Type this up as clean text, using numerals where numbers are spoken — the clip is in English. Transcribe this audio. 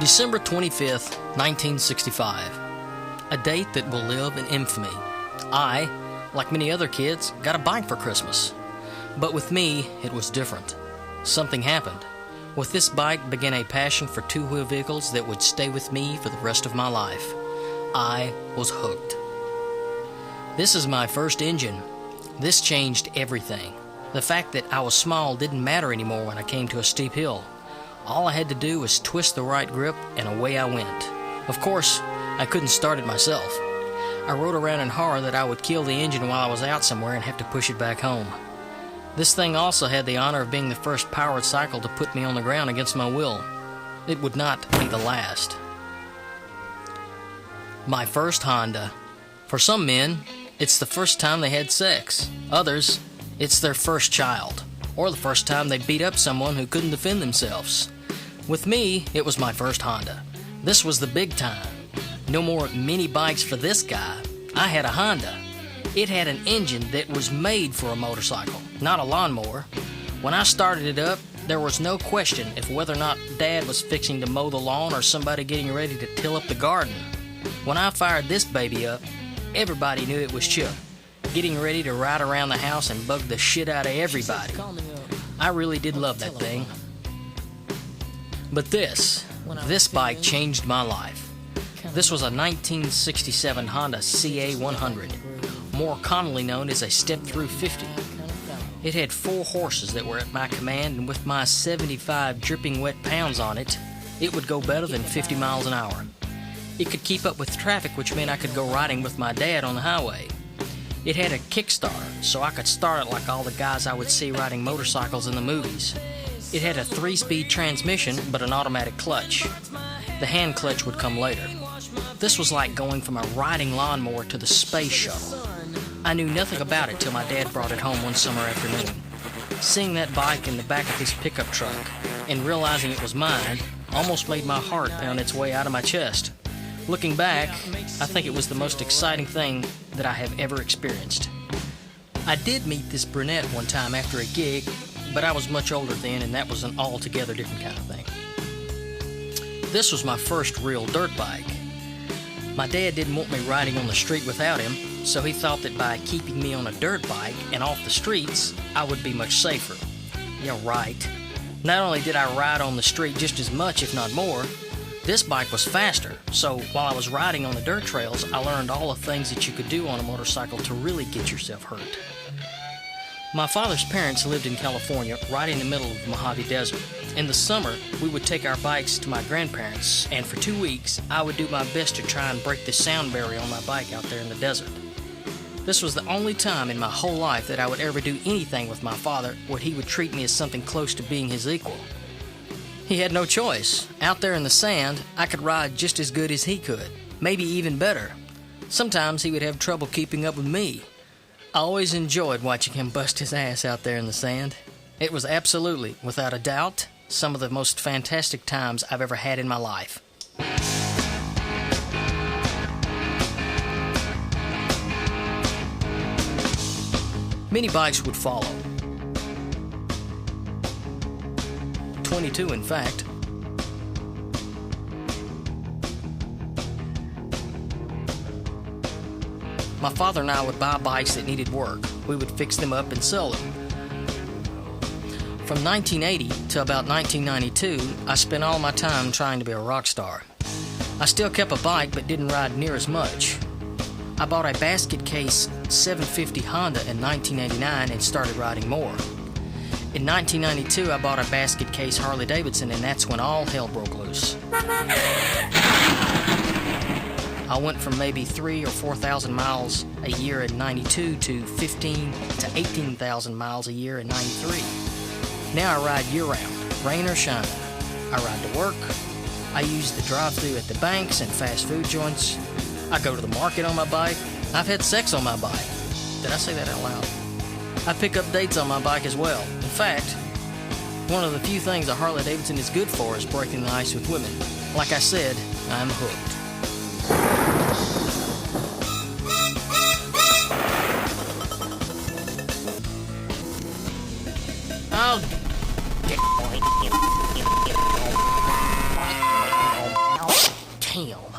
December 25th, 1965. A date that will live in infamy. I, like many other kids, got a bike for Christmas. But with me, it was different. Something happened. With this bike began a passion for two-wheel vehicles that would stay with me for the rest of my life. I was hooked. This is my first engine. This changed everything. The fact that I was small didn't matter anymore when I came to a steep hill. All I had to do was twist the right grip, and away I went. Of course, I couldn't start it myself. I rode around in horror that I would kill the engine while I was out somewhere and have to push it back home. This thing also had the honor of being the first powered cycle to put me on the ground against my will. It would not be the last. My first Honda. For some men, it's the first time they had sex. Others, it's their first child, or the first time they beat up someone who couldn't defend themselves. With me, it was my first Honda. This was the big time. No more mini bikes for this guy. I had a Honda. It had an engine that was made for a motorcycle, not a lawnmower. When I started it up, there was no question if whether or not Dad was fixing to mow the lawn or somebody getting ready to till up the garden. When I fired this baby up, everybody knew it was Chip, getting ready to ride around the house and bug the shit out of everybody. I really did love that thing. But this bike changed my life. This was a 1967 Honda CA100, more commonly known as a step-through 50. It had 4 horses that were at my command, and with my 75 dripping wet pounds on it, it would go better than 50 miles an hour. It could keep up with traffic, which meant I could go riding with my dad on the highway. It had a kickstarter, so I could start it like all the guys I would see riding motorcycles in the movies. It had a 3-speed transmission, but an automatic clutch. The hand clutch would come later. This was like going from a riding lawnmower to the space shuttle. I knew nothing about it till my dad brought it home one summer afternoon. Seeing that bike in the back of his pickup truck and realizing it was mine almost made my heart pound its way out of my chest. Looking back, I think it was the most exciting thing that I have ever experienced. I did meet this brunette one time after a gig, but I was much older then, and that was an altogether different kind of thing. This was my first real dirt bike. My dad didn't want me riding on the street without him, so he thought that by keeping me on a dirt bike and off the streets, I would be much safer. Yeah, right. Not only did I ride on the street just as much, if not more, this bike was faster, so while I was riding on the dirt trails, I learned all the things that you could do on a motorcycle to really get yourself hurt. My father's parents lived in California, right in the middle of the Mojave Desert. In the summer, we would take our bikes to my grandparents', and for 2 weeks, I would do my best to try and break the sound barrier on my bike out there in the desert. This was the only time in my whole life that I would ever do anything with my father where he would treat me as something close to being his equal. He had no choice. Out there in the sand, I could ride just as good as he could, maybe even better. Sometimes he would have trouble keeping up with me. I always enjoyed watching him bust his ass out there in the sand. It was absolutely, without a doubt, some of the most fantastic times I've ever had in my life. Mini bikes would follow. 22, in fact. My father and I would buy bikes that needed work. We would fix them up and sell them. From 1980 to about 1992, I spent all my time trying to be a rock star. I still kept a bike but didn't ride near as much. I bought a basket case 750 Honda in 1989 and started riding more. In 1992, I bought a basket case Harley Davidson, and that's when all hell broke loose. I went from maybe 3,000 or 4,000 miles a year in 92 to 15,000 to 18,000 miles a year in 93. Now I ride year-round, rain or shine. I ride to work. I use the drive-thru at the banks and fast food joints. I go to the market on my bike. I've had sex on my bike. Did I say that out loud? I pick up dates on my bike as well. In fact, one of the few things a Harley Davidson is good for is breaking the ice with women. Like I said, I'm hooked. Oh, Damn.